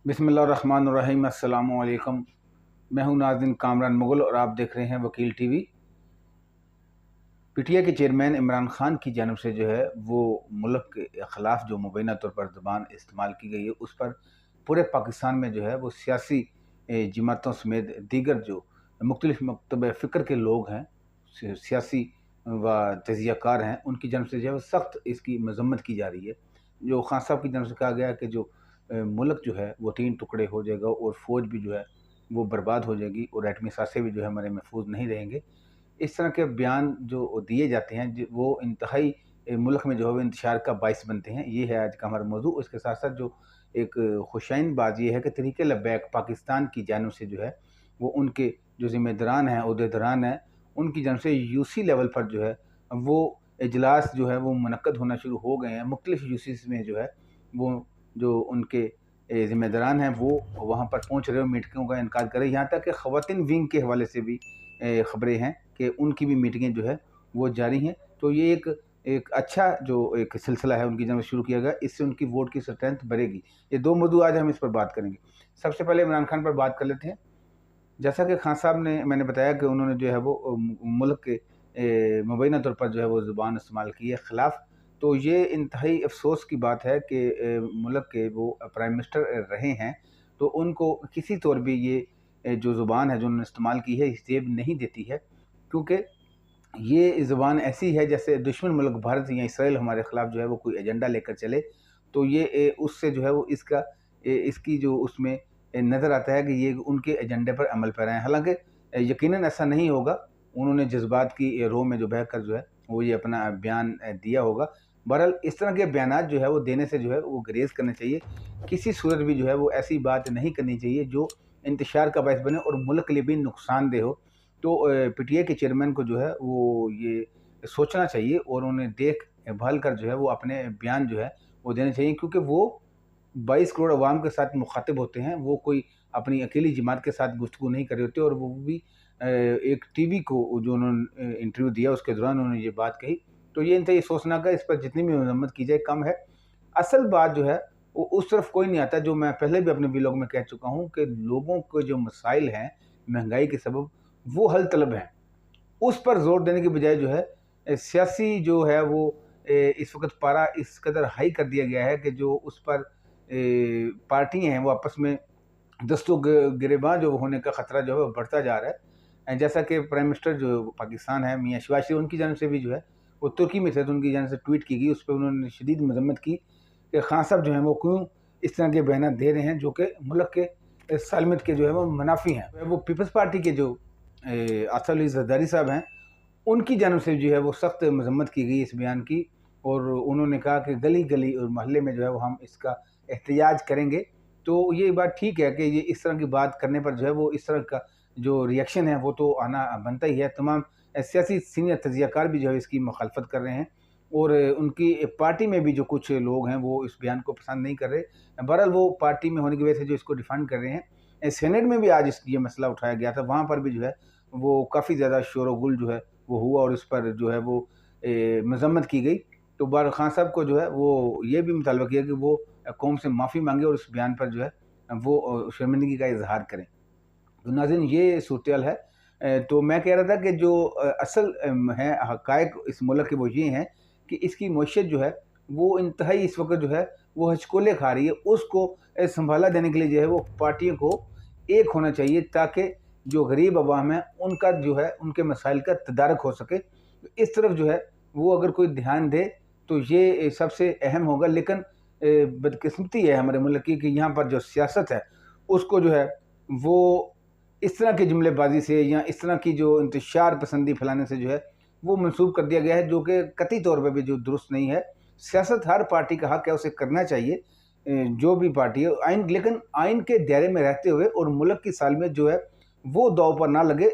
बिस्मिल्लाहिर्रहमानिर्रहीम। अस्सलामु अलैकुम। मैं हूं नाज़रीन कामरान मुग़ल और आप देख रहे हैं वकील टीवी। पीटीआई के चेयरमैन इमरान खान की जानब से जो है वो मुल्क के ख़िलाफ़ जो मुबैना तौर पर ज़बान इस्तेमाल की गई है, उस पर पूरे पाकिस्तान में जो है वो सियासी जमातों समेत दीगर जो मुख्तलिफ़ मकतब फ़िक्र के लोग हैं, सियासी व तज़ियाकार हैं, उनकी जानब से जो है वो सख्त इसकी मज़म्मत की जा रही है। जो खान साहब की जानब से कहा गया है कि जो मुल्क जो है वो 3 टुकड़े हो जाएगा और फ़ौज भी जो है वो बर्बाद हो जाएगी और एटमी साँसें भी जो है हमारे महफूज नहीं रहेंगे। इस तरह के बयान जो दिए जाते हैं वो इंतहाई मुल्क में जो है वो इंतशार का बाइस बनते हैं। ये है आज का हमारा मौजू। इसके साथ साथ जो एक खुशाइन बात ये है कि तहरीक लब्बैक पाकिस्तान की जानब से जो है वो उनके जो ज़िम्मेदारान हैं, ओहदेदारान हैं, उनकी जानब से यूसी लेवल पर जो है वो इजलास जो है वो मुनक्कद होना शुरू हो गए हैं। मुख्तलिफ़ यूसीज़ में जो है वो जो उनके ज़िम्मेदारान हैं वो वहाँ पर पहुँच रहे हो, मीटिंगों का इनकार कर रहे हैं। यहाँ तक कि ख़वातीन विंग के हवाले से भी ख़बरें हैं कि उनकी भी मीटिंगें जो है वो जारी हैं। तो ये एक एक अच्छा जो एक सिलसिला है उनकी जब शुरू किया गया, इससे उनकी वोट की स्ट्रेंथ बढ़ेगी। ये 2 मौजू आज हम इस पर बात करेंगे। सबसे पहले इमरान खान पर बात कर लेते हैं। जैसा कि खान साहब ने मैंने बताया कि उन्होंने जो है वो मुल्क के मुबैना तौर पर जो है वो ज़ुबान इस्तेमाल की है ख़िलाफ़। तो ये इंतहाई अफ़सोस की बात है कि मुल्क के वो प्राइम मिनिस्टर रहे हैं, तो उनको किसी तौर भी ये जो ज़ुबान है जो उन्होंने इस्तेमाल की है, जेब नहीं देती है। क्योंकि ये ज़ुबान ऐसी है जैसे दुश्मन मुल्क भारत या इसराइल हमारे ख़िलाफ़ जो है वो कोई एजेंडा लेकर चले, तो ये उससे जो है वो इसकी जो उसमें नज़र आता है कि ये उनके एजेंडे पर अमल पैरा है। हालाँकि यकीनन ऐसा नहीं होगा, उन्होंने जज़्बात की रो में जो बहकर जो है वो ये अपना बयान दिया होगा। बहरहाल इस तरह के बयानात जो है वो देने से जो है वो गुरेज़ करना चाहिए। किसी सूरत भी जो है वो ऐसी बात नहीं करनी चाहिए जो इंतशार का बायस बने और मुल्क के लिए भी नुकसानदेह हो। तो पीटीआई के चेयरमैन को जो है वो ये सोचना चाहिए और उन्हें देख-भाल कर जो है वो अपने बयान जो है वो देने चाहिए, क्योंकि वो 22 करोड़ अवाम के साथ मुखातिब होते हैं। वो कोई अपनी अकेली जमात के साथ गुफ्तगू नहीं कर रहे होते और वो भी एक टीवी को जो उन्होंने इंटरव्यू दिया उसके दौरान उन्होंने ये बात कही। तो ये इंतहाई सोचनाक है, इस पर जितनी भी मज़म्मत की जाए कम है। असल बात जो है वो उस तरफ कोई नहीं आता, जो मैं पहले भी अपने व्लॉग में कह चुका हूँ कि लोगों के जो मसाइल हैं महँगाई के सबब, वो हल तलब हैं। उस पर ज़ोर देने के बजाय जो है सियासी जो है वो इस वक़्त पारा इस कदर हाई कर दिया गया है कि जो उस पर पार्टियाँ हैं वो आपस में दस्तों गिरेबान जो होने का ख़तरा जो है वो बढ़ता जा रहा है। जैसा कि प्राइम मिनिस्टर जो पाकिस्तान है मियाँ शहबाज शरीफ, उनकी जानब से भी जो है वो तुर्की में थे, तो उनकी जानब से ट्वीट की गई। उस पर उन्होंने शदीद मज़म्मत की कि खान साहब जो हैं वो क्यों इस तरह के बयान दे रहे हैं जो कि मुल्क के सालमत के जो है वो मुनाफी हैं। वो पीपल्स पार्टी के जो आसिफ अली ज़रदारी साहब हैं, उनकी जानब से जो है वो सख्त मज़म्मत की गई इस बयान की, और उन्होंने कहा कि गली-गली और मोहल्ले में जो है वो हम इसका एहतिजाज करेंगे। तो ये बात ठीक है कि ये इस तरह की बात करने पर जो है वो इस तरह का जो रिएक्शन है वो तो आना बनता ही है। तमाम सियासी सीनियर तज़ियाकार भी जो है इसकी मुखालफत कर रहे हैं और उनकी पार्टी में भी जो कुछ लोग हैं वो इस बयान को पसंद नहीं कर रहे। बहरहाल वो पार्टी में होने की वजह से जो इसको डिफेंड कर रहे हैं। सेनेट में भी आज ये मसला उठाया गया था, वहाँ पर भी जो है वो काफ़ी ज़्यादा शोर-ओ-गुल जो है वो हुआ और इस पर जो है वो मज़म्मत की गई। तो बहरहाल खान साहब को जो है वो ये भी मुतालबा किया कि वो कौम से माफ़ी माँगे और इस बयान पर जो है वो शर्मिंदगी का इज़हार करें। तो नाज़रीन ये सूरत-ए-हाल है। तो मैं कह रहा था कि जो असल है हक़ाइक़ इस मुल्क के वो ये हैं कि इसकी मईशत जो है वो इंतहाई इस वक़्त जो है वो हचकोले खा रही है। उसको सँभाला देने के लिए जो है वो पार्टियों को एक होना चाहिए, ताकि जो गरीब अवाम है उनका जो है उनके मसाइल का तदारक हो सके। तो इस तरफ जो है वो अगर कोई ध्यान दे तो ये सबसे अहम होगा। लेकिन बदकिस्मती है हमारे मुल्क की कि यहाँ पर जो सियासत है उसको जो है वो इस तरह की जुमलेबाज़ी से या इस तरह की जो इंतशार पसंदी फैलाने से जो है वो मंसूब कर दिया गया है, जो कि कतई तौर पे भी जो दुरुस्त नहीं है। सियासत हर पार्टी का हक़ है, उसे करना चाहिए, जो भी पार्टी है आइन, लेकिन आइन के दायरे में रहते हुए और मुल्क की सालमियत जो है वो दाँव पर ना लगे।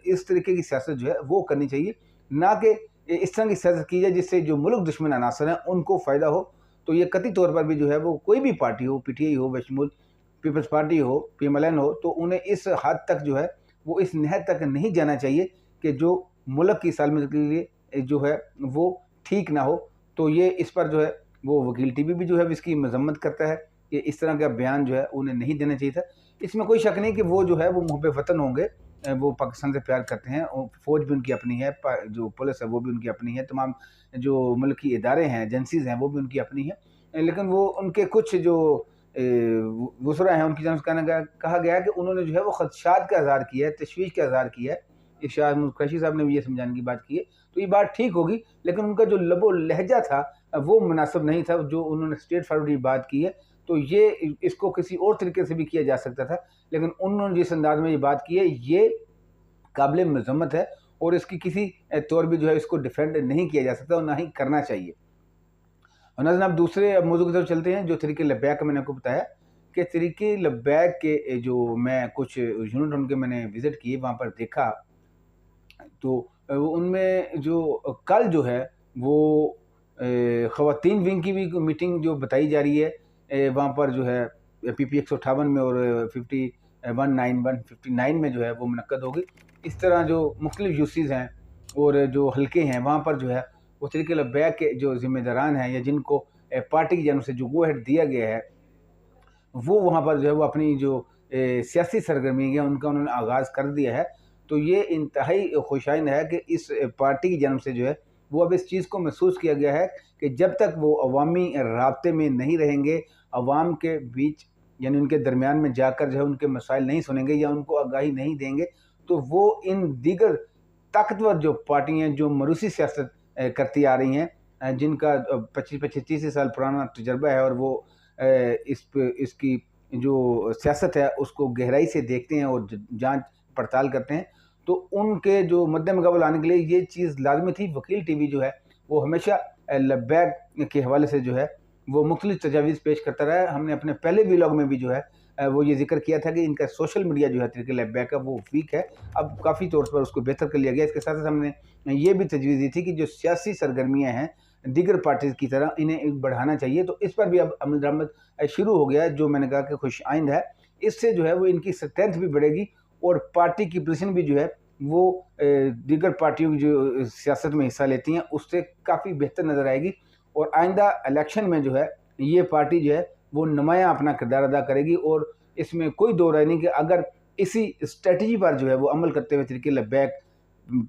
इस तरीके की सियासत जो है वो करनी चाहिए, ना कि इस तरह की सियासत की जाए जिससे जो मुल्क दुश्मन अनासर हैं उनको फ़ायदा हो। तो ये कतई तौर पर भी जो है वो कोई भी पार्टी हो, पीटीआई हो, बशमूल पीपल्स पार्टी हो, पीएमएलएन हो, तो उन्हें इस हद तक जो है वो इस नहद तक नहीं जाना चाहिए कि जो मुल्क की सालमत के लिए जो है वो ठीक ना हो। तो ये इस पर जो है वो वकील टीवी भी जो है इसकी मज़म्मत करता है कि इस तरह का बयान जो है उन्हें नहीं देना चाहिए था। इसमें कोई शक नहीं कि वो जो है वो मुहब्बे वतन होंगे, वो पाकिस्तान से प्यार करते हैं और फ़ौज भी उनकी अपनी है, जो पुलिस है वो भी उनकी अपनी है, तमाम जो मुल्की इदारे हैं, एजेंसीज़ हैं वो भी उनकी अपनी है। लेकिन वो उनके कुछ जो वुज़रा हैं उनकी जानब से कहा गया है कि उन्होंने जो है वो ख़दशात का इज़हार किया है, तशवीश का इज़हार किया है। इरशाद कुरैशी साहब ने भी ये समझाने की बात की है, तो ये बात ठीक होगी, लेकिन उनका जो लबो लहजा था वो मुनासिब नहीं था, जो उन्होंने स्ट्रेट फॉरवर्ड ये बात की है। तो ये इसको किसी और तरीके से भी किया जा सकता था, लेकिन उन्होंने जिस अंदाज में ये बात की है ये काबिल मज़म्मत है और इसकी किसी तौर भी जो है इसको डिफेंड नहीं किया जा सकता और ना ही करना चाहिए। और नाज़रीन, अब दूसरे मौजू की तरफ चलते हैं, जो तरीक़े लब्बैक का मैंने आपको बताया कि तरीक़े लब्बैक के जो मैं कुछ यूनिट उनके मैंने विज़िट किए, वहाँ पर देखा तो उनमें जो कल जो है वो ख़वातीन विंग की भी मीटिंग जो बताई जा रही है, वहाँ पर जो है PP 158 में और 159 में जो है वो मुनक्कद होगी। इस तरह जो मुख्तलिफ यूसीज़ हैं और जो हल्के हैं वहाँ पर जो है वो तरीक़े लब्बैक के जो ज़िम्मेदारान हैं या जिनको पार्टी की जानब से जो गो अहेड दिया गया है, वो वहाँ पर जो है वो अपनी जो सियासी सरगर्मी है उनका उन्होंने आगाज़ कर दिया है। तो ये इंतहाई खुशाइन है कि इस पार्टी की जानब से जो है वो अब इस चीज़ को महसूस किया गया है कि जब तक वो अवामी राब्ते में नहीं रहेंगे, अवाम के बीच यानी उनके दरमियान में जाकर जो है उनके मसाइल नहीं सुनेंगे या उनको आगाही नहीं देंगे, तो वो इन दीगर ताकतवर जो पार्टियाँ जो मरूसी सियासत करती आ रही हैं, जिनका 25-30 साल पुराना तजर्बा है और वो इसकी जो सियासत है उसको गहराई से देखते हैं और जांच पड़ताल करते हैं, तो उनके जो मद्देमुकाबल आने के लिए ये चीज़ लाज़मी थी। वकील टीवी जो है वो हमेशा लब्बैक के हवाले से जो है वो मुख्तलिफ तजावीज़ पेश करता रहा है। हमने अपने पहले व्लॉग में भी जो है वो ये ज़िक्र किया था कि इनका सोशल मीडिया जो है तरीक़े लब्बैक का वो वीक है, अब काफ़ी तौर पर उसको बेहतर कर लिया गया। इसके साथ साथ हमने ये भी तजवीज़ दी थी कि जो सियासी सरगर्मियाँ हैं दीगर पार्टीज़ की तरह इन्हें बढ़ाना चाहिए, तो इस पर भी अब अमल दरामद शुरू हो गया है, जो मैंने कहा कि खुश आइंद है। इससे जो है वो इनकी स्ट्रेंथ भी बढ़ेगी और पार्टी की पोजीशन भी जो है वो दीगर पार्टियों की जो सियासत में हिस्सा लेती हैं उससे काफ़ी बेहतर नज़र आएगी और आइंदा इलेक्शन में जो है ये पार्टी जो है वो नुमायाँ अपना किरदार अदा करेगी और इसमें कोई दो राय नहीं कि अगर इसी स्ट्रेटजी पर जो है वो अमल करते हुए तरीक़े लब्बैक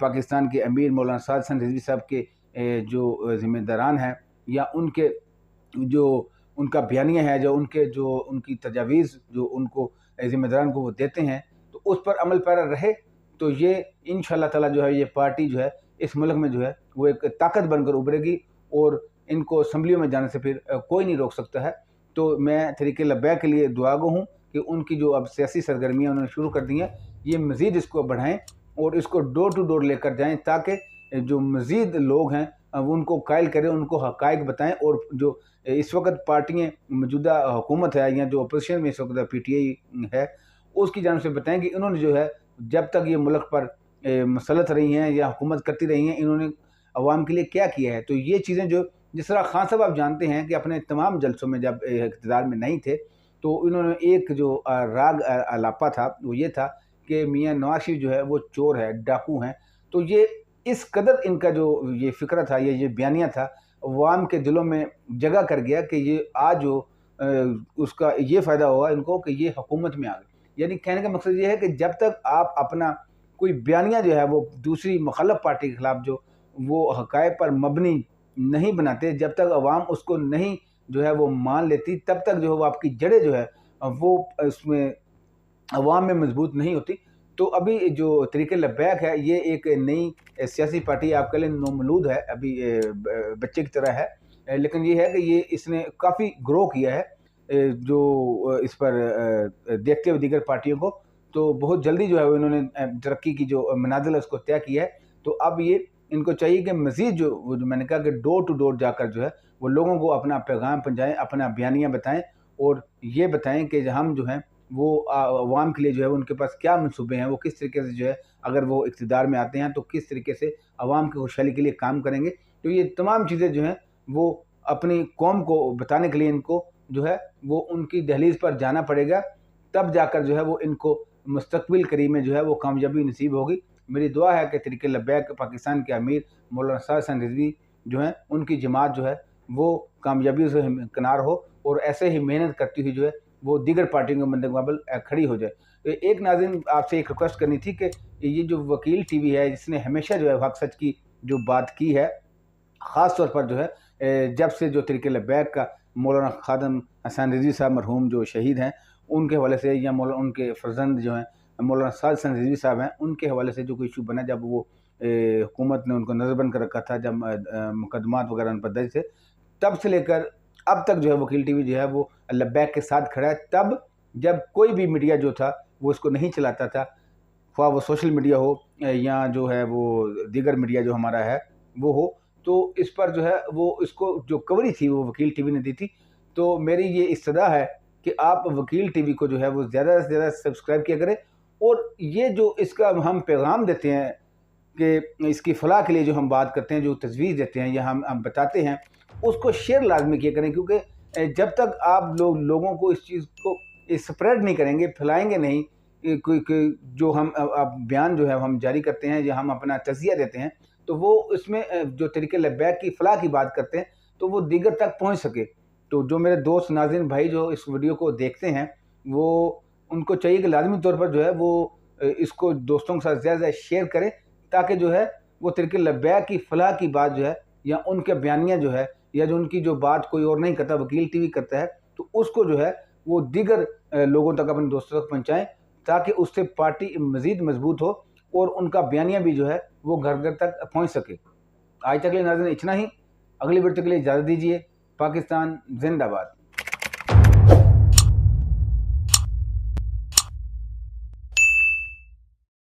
पाकिस्तान के अमीर मौलाना साद हसन रिजवी साहब के जो ज़िम्मेदारान हैं या उनके जो उनका बयानिया है, जो उनकी तजावीज़ जो उनको ज़िम्मेदारान को वो देते हैं, तो उस पर अमल पैरा रहे, तो ये इंशाअल्लाह ताला जो है ये पार्टी जो है इस मुल्क में जो है वो एक ताकत बनकर उभरेगी और इनको असम्बलियों में जाने से फिर कोई नहीं रोक सकता है। तो मैं तरीक़े लब्बैक के लिए दुआगो हूँ कि उनकी जो अब सियासी सरगर्मियाँ उन्होंने शुरू कर दी हैं, ये मज़ीद इसको बढ़ाएँ और इसको डोर टू डोर लेकर जाएँ, ताकि जो मज़ीद लोग हैं वो उनको कायल करें, उनको हक़ाइक़ बताएँ और जो इस वक्त पार्टियाँ मौजूदा हुकूमत है या जो अपोजिशन में इस वक्त PTI है, उसकी जानब से बताएँ कि इन्होंने जो है जब तक ये मुल्क पर मसलत रही हैं या हुकूमत करती रही हैं, इन्होंने अवाम के लिए क्या किया है। तो ये चीज़ें जो जिस तरह खान साहब आप जानते हैं कि अपने तमाम जलसों में जब इक़्तिदार में नहीं थे, तो इन्होंने एक जो राग अलापा था वो ये था कि मियाँ नवाज़ शरीफ जो है वो चोर है, डाकू हैं। तो ये इस कदर इनका जो ये फ़िक्र था या ये बयानिया था अवाम के दिलों में जगह कर गया कि ये आज जो उसका ये फ़ायदा होगा इनको कि ये हुकूमत में आ गए। यानी कहने का मकसद ये है कि जब तक आप अपना कोई बयानिया जो है वो दूसरी मुखालिफ पार्टी के ख़िलाफ़ जो वो हक़ाइक़ पर मबनी नहीं बनाते, जब तक अवाम उसको नहीं जो है वो मान लेती, तब तक जो है वो आपकी जड़ें जो है वो उसमें अवाम में मजबूत नहीं होती। तो अभी जो तरीक़े लब्बैक है ये एक नई सियासी पार्टी आपके लिए नौमौलूद है, अभी बच्चे की तरह है, लेकिन ये है कि ये इसने काफ़ी ग्रो किया है जो इस पर देखते हुए दीगर पार्टियों को, तो बहुत जल्दी जो है वो इन्होंने तरक्की की जो मनाज़िल है उसको तय किया है। तो अब ये इनको चाहिए कि मज़ीद जो मैंने कहा कि डोर टू डोर जाकर जो है वो लोगों को अपना पैगाम पहुँचाएँ, अपना बयानिया बताएँ और ये बताएँ कि हम जो हैं वो अवाम के लिए जो है उनके पास क्या मंसूबे हैं, वो किस तरीके से जो है अगर वो इक़्तिदार में आते हैं तो किस तरीके से अवाम की खुशहाली के लिए काम करेंगे। तो ये तमाम चीज़ें जो हैं वो अपनी कौम को बताने के लिए इनको जो है वो उनकी दहलीज़ पर जाना पड़ेगा, तब जाकर जो है वो इनको मुस्तक़बिल करीब में जो है वो कामयाबी नसीब होगी। मेरी दुआ है कि तरीक़े लब्बैक पाकिस्तान के अमीर मौलाना साद हसन रिज़वी जो हैं उनकी जमात जो है वो कामयाबी से किनार हो और ऐसे ही मेहनत करती हुई जो है वो दीगर पार्टियों के मुकाबल खड़ी हो जाए। तो एक नाज़रीन आपसे एक रिक्वेस्ट करनी थी कि ये जो वकील टीवी है, जिसने हमेशा जो है हक सच की जो बात की है, ख़ास तौर पर जो है जब से जो तरीक़े लब्बैक का मौलाना खादम हसन रिज़वी साहब मरहूम जो शहीद हैं, उनके हवाले से, या उनके फ़र्जंद जो हैं मौलाना साद हसन रिज़वी साहब हैं, उनके हवाले से जो कोई इशू बना, जब वो हुकूमत ने उनको नज़रबंद कर रखा था, जब मुकदमात वगैरह उन पर दर्ज थे, तब से लेकर अब तक जो है वकील टीवी जो है वो लब्बैक के साथ खड़ा है। तब जब कोई भी मीडिया जो था वो इसको नहीं चलाता था, ख्वाह वो सोशल मीडिया हो या जो है वो दीगर मीडिया जो हमारा है वो हो, तो इस पर जो है वो इसको जो कवरेज थी वो वकील टीवी ने दी थी। तो मेरी ये इस्तदा है कि आप वकील टीवी को जो है वो ज़्यादा से ज़्यादा सब्सक्राइब किया करें, और ये जो इसका हम पैगाम देते हैं कि इसकी फलाह के लिए जो हम बात करते हैं, जो तजवीज़ देते हैं या हम बताते हैं, उसको शेयर लाजमी किया करें, क्योंकि जब तक आप लोगों को इस चीज़ को स्प्रेड नहीं करेंगे, फैलाएंगे नहीं, कोई जो हम बयान जो है हम जारी करते हैं या हम अपना तज़किया देते हैं, तो वो इसमें जो तरीक़े लब्बैक की फलाह की बात करते हैं, तो वो दीगर तक पहुँच सके। तो जो मेरे दोस्त नाज़रीन भाई जो इस वीडियो को देखते हैं, वो उनको चाहिए कि लाज़मी तौर पर जो है वो इसको दोस्तों के साथ ज़्यादा शेयर करें, ताकि जो है वो तरीक़े लब्बैक की फलाह की बात जो है, या उनके बयानिया जो है, या जो उनकी जो बात कोई और नहीं करता, वकील टीवी करता है, तो उसको जो है वो दीगर लोगों तक, अपने दोस्तों तक पहुँचाएँ, ताकि उससे पार्टी मज़ीद मजबूत हो और उनका बयानिया भी जो है वो घर घर तक पहुँच सके। आज तक के लिए नाज़रीन इतना ही। अगली वीडियो के लिए इजाज़त दीजिए। पाकिस्तान जिंदाबाद।